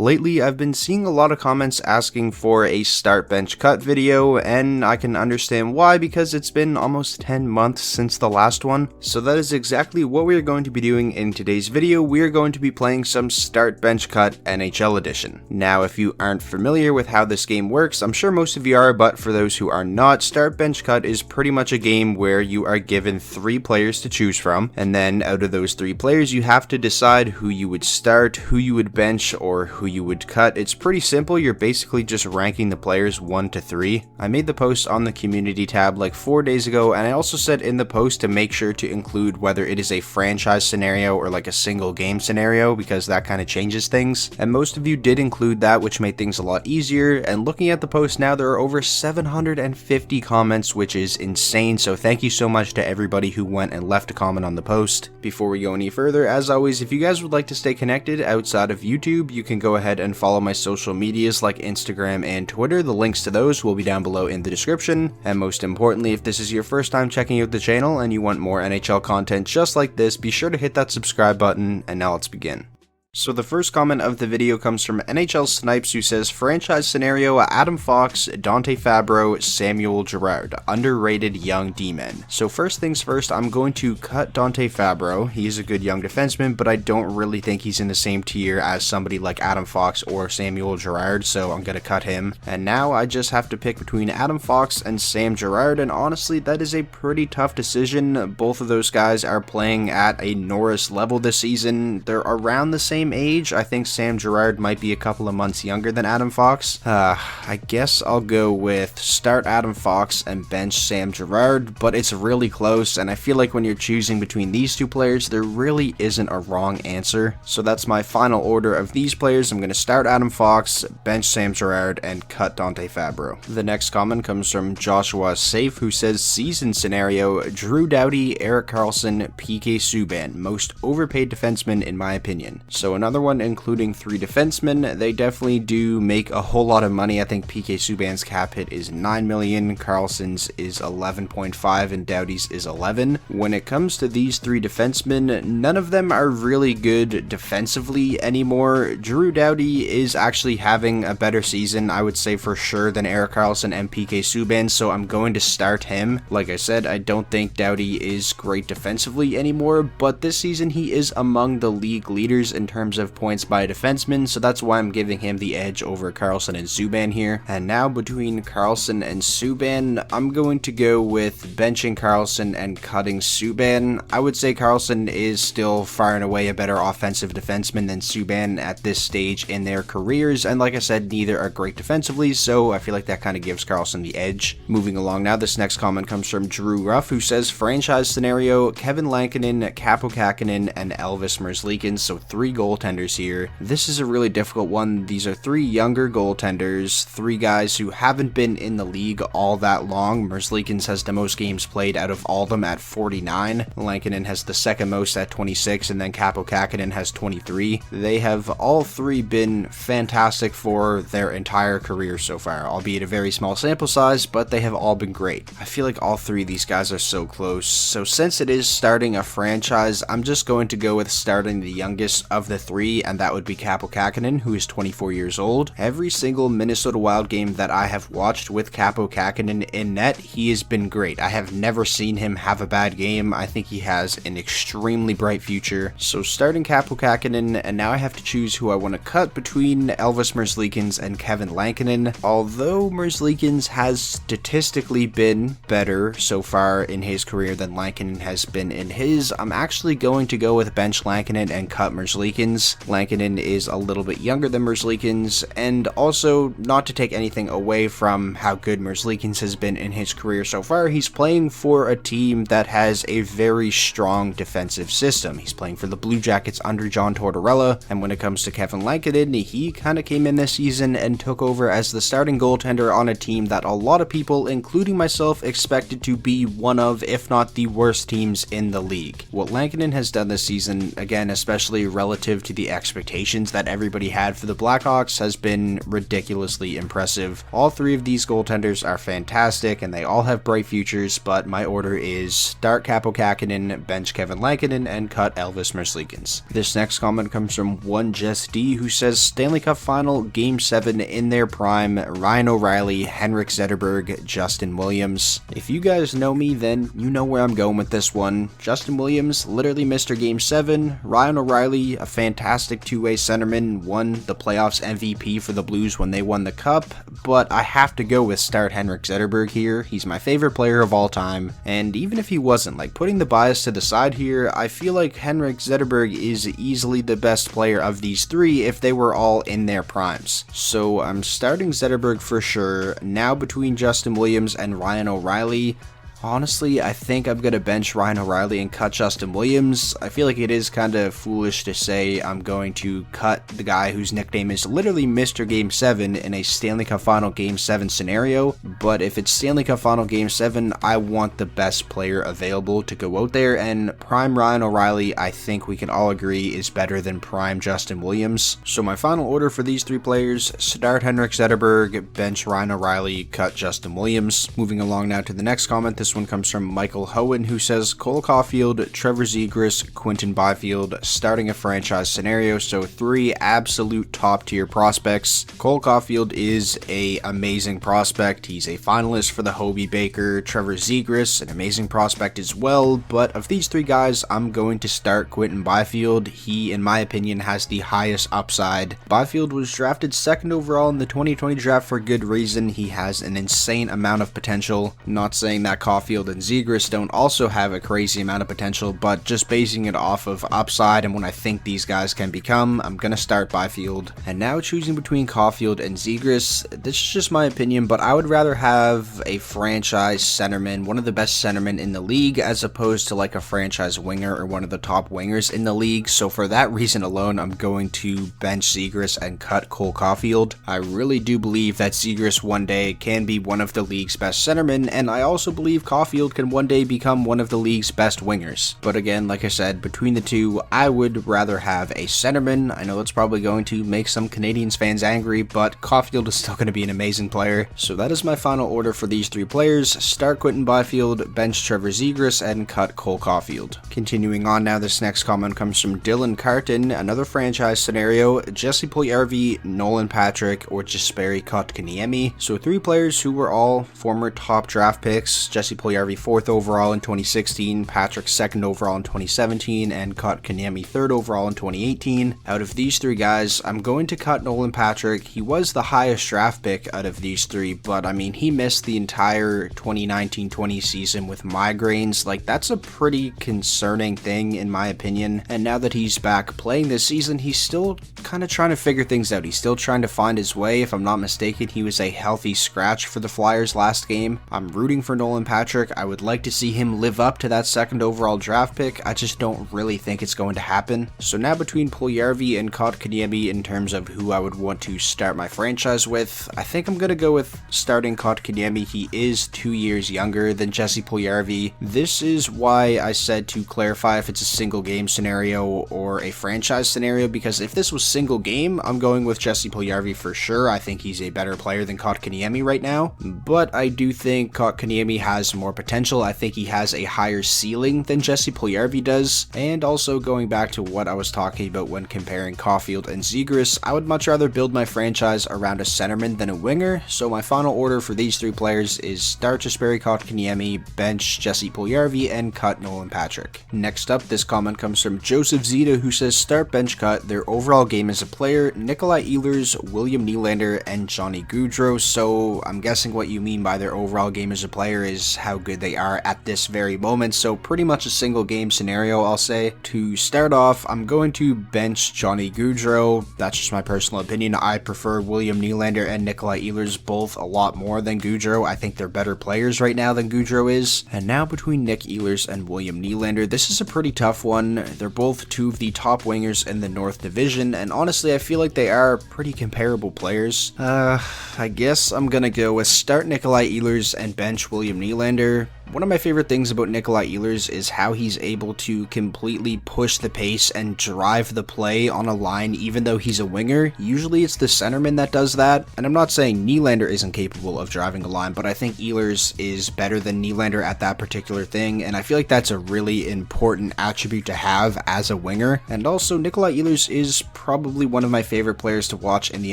Lately, I've been seeing a lot of comments asking for a start bench cut video, and I can understand why because it's been almost 10 months since the last one. So that is exactly what we are going to be doing in today's video. We are going to be playing some start bench cut NHL edition. Now, if you aren't familiar with how this game works, I'm sure most of you are, but for those who are not, start bench cut is pretty much a game where you are given 3 players to choose from, and then out of those 3 players, you have to decide who you would start, who you would bench, or who you would cut. It's pretty simple. You're basically just ranking the players 1 to 3. I made the post on the community tab like 4 days ago, and I also said in the post to make sure to include whether it is a franchise scenario or like a single game scenario, because that kind of changes things. And most of you did include that, which made things a lot easier. And looking at the post now, there are over 750 comments, which is insane. So thank you so much to everybody who went and left a comment on the post. Before we go any further, as always, if you guys would like to stay connected outside of YouTube, you can go ahead and follow my social medias like Instagram and Twitter. The links to those will be down below in the description. And most importantly, if this is your first time checking out the channel and you want more NHL content just like this, be sure to hit that subscribe button, and now let's begin. So the first comment of the video comes from NHL Snipes, who says, franchise scenario, Adam Fox, Dante Fabro, Samuel Girard, underrated young D-men. So first things first, I'm going to cut Dante Fabro. He's a good young defenseman, but I don't really think he's in the same tier as somebody like Adam Fox or Samuel Girard, so I'm going to cut him. And now I just have to pick between Adam Fox and Sam Girard, and honestly, that is a pretty tough decision. Both of those guys are playing at a Norris level this season. They're around the same age. I think Sam Girard might be a couple of months younger than Adam Fox. I guess I'll go with start Adam Fox and bench Sam Girard, but it's really close, and I feel like when you're choosing between these two players, there really isn't a wrong answer. So that's my final order of these players. I'm going to start Adam Fox, bench Sam Girard, and cut Dante Fabro. The next comment comes from Joshua Safe, who says, season scenario, Drew Doughty, Erik Karlsson, PK Subban, most overpaid defenseman in my opinion. So another one including 3 defensemen. They definitely do make a whole lot of money. I think PK Subban's cap hit is 9 million, Karlsson's is 11.5, and Doughty's is 11. When it comes to these 3 defensemen, none of them are really good defensively anymore. Drew Doughty is actually having a better season, I would say for sure, than Erik Karlsson and PK Subban, so I'm going to start him. Like I said, I don't think Doughty is great defensively anymore, but this season he is among the league leaders in terms of points by a defenseman, so that's why I'm giving him the edge over Karlsson and Subban here. And now between Karlsson and Subban, I'm going to go with benching Karlsson and cutting Subban. I would say Karlsson is still far and away a better offensive defenseman than Subban at this stage in their careers, and like I said, neither are great defensively, so I feel like that kind of gives Karlsson the edge. Moving along now, this next comment comes from Drew Ruff, who says, franchise scenario, Kevin Lankinen, Kaapo Kähkönen, and Elvis Merzlikins, so 3 goaltenders here. This is a really difficult one. These are 3 younger goaltenders, 3 guys who haven't been in the league all that long. Merzlikins has the most games played out of all of them at 49. Lankinen has the second most at 26, and then Kaapo Kähkönen has 23. They have all 3 been fantastic for their entire career so far, albeit a very small sample size, but they have all been great. I feel like all 3 of these guys are so close, so since it is starting a franchise, I'm just going to go with starting the youngest of the 3, and that would be Kaapo Kähkönen, who is 24 years old. Every single Minnesota Wild game that I have watched with Kaapo Kähkönen in net, he has been great. I have never seen him have a bad game. I think he has an extremely bright future. So starting Kaapo Kähkönen, and now I have to choose who I want to cut between Elvis Merzlikins and Kevin Lankinen. Although Merzlikins has statistically been better so far in his career than Lankinen has been in his, I'm actually going to go with bench Lankinen and cut Merzlikins. Lankinen is a little bit younger than Merzlikins, and also, not to take anything away from how good Merzlikins has been in his career so far, he's playing for a team that has a very strong defensive system. He's playing for the Blue Jackets under John Tortorella, and when it comes to Kevin Lankinen, he kind of came in this season and took over as the starting goaltender on a team that a lot of people, including myself, expected to be one of, if not the worst teams in the league. What Lankinen has done this season, again, especially relative relative to the expectations that everybody had for the Blackhawks has been ridiculously impressive. All three of these goaltenders are fantastic and they all have bright futures, but my order is start Kaapo Kähkönen, bench Kevin Lankinen, and cut Elvis Merzlikins. This next comment comes from one Jess D, who says Stanley Cup Final Game 7 in their prime, Ryan O'Reilly, Henrik Zetterberg, Justin Williams. If you guys know me, then you know where I'm going with this one. Justin Williams, literally Mr. Game 7. Ryan O'Reilly, a fantastic two-way centerman, won the playoffs MVP for the Blues when they won the Cup, but I have to go with start Henrik Zetterberg here. He's my favorite player of all time, and even if he wasn't, like, putting the bias to the side here, I feel like Henrik Zetterberg is easily the best player of these three if they were all in their primes. So I'm starting Zetterberg for sure. Now between Justin Williams and Ryan O'Reilly, honestly, I think I'm going to bench Ryan O'Reilly and cut Justin Williams. I feel like it is kind of foolish to say I'm going to cut the guy whose nickname is literally Mr. Game 7 in a Stanley Cup Final Game 7 scenario, but if it's Stanley Cup Final Game 7, I want the best player available to go out there, and prime Ryan O'Reilly, I think we can all agree, is better than prime Justin Williams. So my final order for these three players: start Henrik Zetterberg, bench Ryan O'Reilly, cut Justin Williams. Moving along now to the next comment. This one comes from Michael Hohen, who says Cole Caulfield, Trevor Zegras, Quinton Byfield, starting a franchise scenario. So three absolute top tier prospects. Cole Caulfield is a amazing prospect. He's a finalist for the Hobey Baker. Trevor Zegras, an amazing prospect as well. But of these three guys, I'm going to start Quinton Byfield. He, in my opinion, has the highest upside. Byfield was drafted second overall in the 2020 draft for good reason. He has an insane amount of potential. Not saying that Caulfield and Zegras don't also have a crazy amount of potential, but just basing it off of upside and what I think these guys can become, I'm gonna start Byfield. And now choosing between Caulfield and Zegras, this is just my opinion, but I would rather have a franchise centerman, one of the best centermen in the league, as opposed to like a franchise winger or one of the top wingers in the league. So for that reason alone, I'm going to bench Zegras and cut Cole Caulfield. I really do believe that Zegras one day can be one of the league's best centermen, and I also believe Caulfield can one day become one of the league's best wingers. But again, like I said, between the two, I would rather have a centerman. I know that's probably going to make some Canadiens fans angry, but Caulfield is still going to be an amazing player. So that is my final order for these three players: start Quinton Byfield, bench Trevor Zegras, and cut Cole Caulfield. Continuing on now, this next comment comes from Dylan Carton, another franchise scenario: Jesse Puljujarvi, Nolan Patrick, or Jesperi Kotkaniemi. So three players who were all former top draft picks. Jesse Puljujarvi 4th overall in 2016, Patrick 2nd overall in 2017, and Kotkaniemi 3rd overall in 2018. Out of these three guys, I'm going to cut Nolan Patrick. He was the highest draft pick out of these three, but I mean, he missed the entire 2019-20 season with migraines. Like, that's a pretty concerning thing in my opinion. And now that he's back playing this season, he's still kind of trying to figure things out. He's still trying to find his way. If I'm not mistaken, he was a healthy scratch for the Flyers last game. I'm rooting for Nolan Patrick. I would like to see him live up to that 2nd overall draft pick. I just don't really think it's going to happen. So now between Puljujarvi and Kotkaniemi in terms of who I would want to start my franchise with, I think I'm going to go with starting Kotkaniemi. He is 2 years younger than Jesse Puljujarvi. This is why I said to clarify if it's a single game scenario or a franchise scenario, because if this was single game, I'm going with Jesse Puljujarvi for sure. I think he's a better player than Kotkaniemi right now, but I do think Kotkaniemi has more potential. I think he has a higher ceiling than Jesse Puljujarvi does. And also going back to what I was talking about when comparing Caulfield and Zegras, I would much rather build my franchise around a centerman than a winger. So my final order for these three players is start Jesperi Kotkaniemi, bench Jesse Puljujarvi, and cut Nolan Patrick. Next up, this comment comes from Joseph Zita, who says start, bench, cut their overall game as a player: Nikolai Ehlers, William Nylander, and Johnny Gaudreau. So I'm guessing what you mean by their overall game as a player is how good they are at this very moment. So pretty much a single game scenario, I'll say. To start off, I'm going to bench Johnny Gaudreau. That's just my personal opinion. I prefer William Nylander and Nikolai Ehlers both a lot more than Gaudreau. I think they're better players right now than Gaudreau is. And now between Nick Ehlers and William Nylander, this is a pretty tough one. They're both two of the top wingers in the North Division, and honestly, I feel like they are pretty comparable players. I guess I'm gonna go with start Nikolai Ehlers and bench William Nylander. One of my favorite things about Nikolai Ehlers is how he's able to completely push the pace and drive the play on a line even though he's a winger. Usually it's the centerman that does that, and I'm not saying Nylander isn't capable of driving a line, but I think Ehlers is better than Nylander at that particular thing, and I feel like that's a really important attribute to have as a winger. And also, Nikolai Ehlers is probably one of my favorite players to watch in the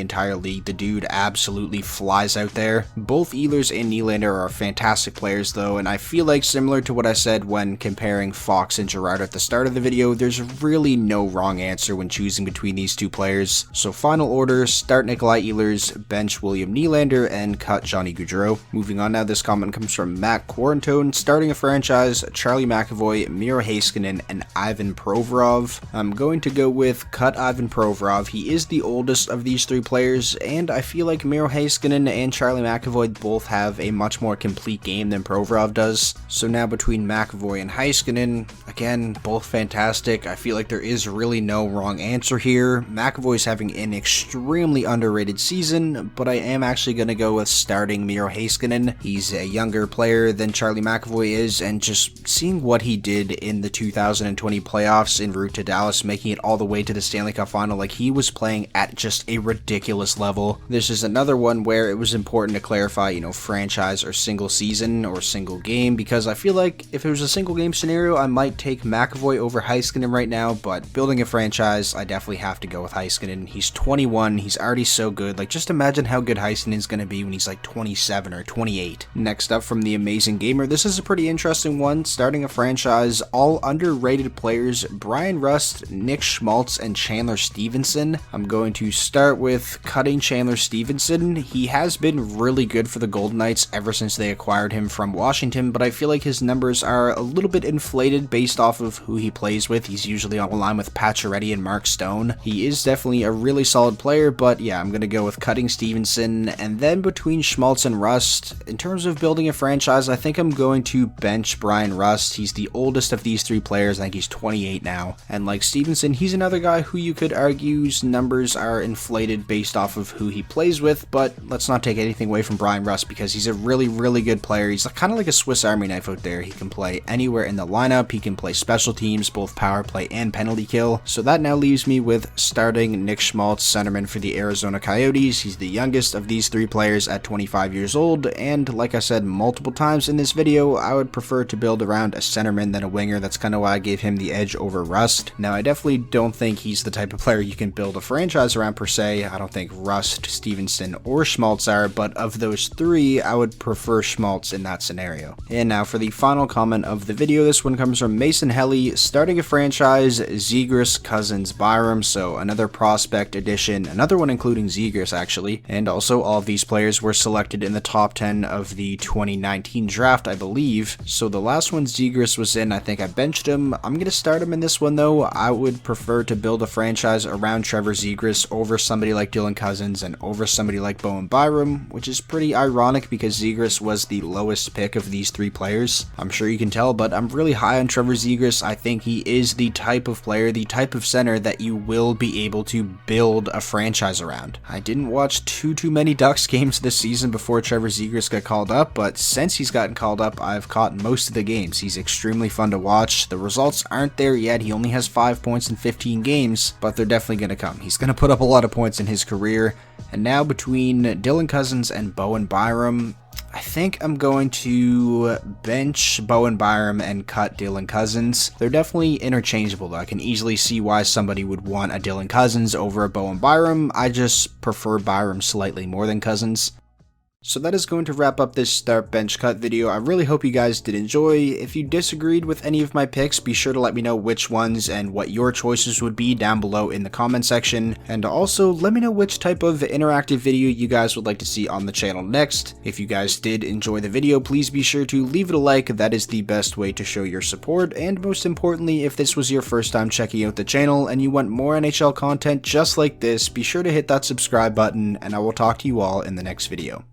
entire league. The dude absolutely flies out there. Both Ehlers and Nylander are fantastic players though, and I feel like, similar to what I said when comparing Fox and Girard at the start of the video, there's really no wrong answer when choosing between these two players. So final order: start Nikolai Ehlers, bench William Nylander, and cut Johnny Gaudreau. Moving on now, this comment comes from Matt Quarantone. Starting a franchise: Charlie McAvoy, Miro Heiskanen, and Ivan Provorov. I'm going to go with cut Ivan Provorov. He is the oldest of these three players, and I feel like Miro Heiskanen and Charlie McAvoy both have a much more complete game than Provorov does. So now between McAvoy and Heiskanen, again, both fantastic. I feel like there is really no wrong answer here. McAvoy's having an extremely underrated season, but I am actually going to go with starting Miro Heiskanen. He's a younger player than Charlie McAvoy is, and just seeing what he did in the 2020 playoffs en route to Dallas, making it all the way to the Stanley Cup final, like, he was playing at just a ridiculous level. This is another one where it was important to clarify, franchise or single season or single game, because I feel like if it was a single game scenario, I might take McAvoy over Heiskanen right now, but building a franchise, I definitely have to go with Heiskanen. He's 21, he's already so good. Like, just imagine how good Heiskanen's going to be when he's like 27 or 28. Next up from the Amazing Gamer, this is a pretty interesting one. Starting a franchise, all underrated players: Brian Rust, Nick Schmaltz, and Chandler Stevenson. I'm going to start with cutting Chandler Stevenson. He has been really good for the Golden Knights ever since they acquired him from Washington, but I feel like his numbers are a little bit inflated based off of who he plays with. He's usually on a line with Pacioretty and Mark Stone. He is definitely a really solid player, but yeah, I'm going to go with cutting Stevenson. And then between Schmaltz and Rust, in terms of building a franchise, I think I'm going to bench Brian Rust. He's the oldest of these three players. I think he's 28 now. And like Stevenson, he's another guy who you could argue's numbers are inflated based off of who he plays with, but let's not take anything away from Brian Rust because he's a really, really good player. He's kind of like a Swiss Army knife out there. He can play anywhere in the lineup. He can play special teams, both power play and penalty kill. So that now leaves me with starting Nick Schmaltz, centerman for the Arizona Coyotes. He's the youngest of these three players at 25 years old, and like I said multiple times in this video, I would prefer to build around a centerman than a winger. That's kind of why I gave him the edge over Rust. Now, I definitely don't think he's the type of player you can build a franchise around per se. I don't think Rust, Stevenson, or Schmaltz are, but of those three, I would prefer Schmaltz in that scenario. And now for the final comment of the video, this one comes from Mason Helly. Starting a franchise: Zegras, Cousins, Byram. So another prospect edition, another one including Zegras actually, and also all of these players were selected in the top 10 of the 2019 draft, I believe. So the last one Zegras was in, I think I benched him. I'm going to start him in this one though. I would prefer to build a franchise around Trevor Zegras over somebody like Dylan Cousins and over somebody like Bowen Byram, which is pretty ironic because Zegras was the lowest pick of these three players. I'm sure you can tell, but I'm really high on Trevor Zegras. I think he is the type of player, the type of center that you will be able to build a franchise around. I didn't watch too many Ducks games this season before Trevor Zegras got called up, but since he's gotten called up, I've caught most of the games. He's extremely fun to watch. The results aren't there yet. He only has 5 points in 15 games, but they're definitely going to come. He's going to put up a lot of points in his career. And now between Dylan Cousins and Bowen Byram, I think I'm going to bench Bowen Byram and cut Dylan Cousins. They're definitely interchangeable though. I can easily see why somebody would want a Dylan Cousins over a Bowen Byram. I just prefer Byram slightly more than Cousins. So that is going to wrap up this start bench cut video. I really hope you guys did enjoy. If you disagreed with any of my picks, be sure to let me know which ones and what your choices would be down below in the comment section. And also let me know which type of interactive video you guys would like to see on the channel next. If you guys did enjoy the video, please be sure to leave it a like. That is the best way to show your support. And most importantly, if this was your first time checking out the channel and you want more NHL content just like this, be sure to hit that subscribe button, and I will talk to you all in the next video.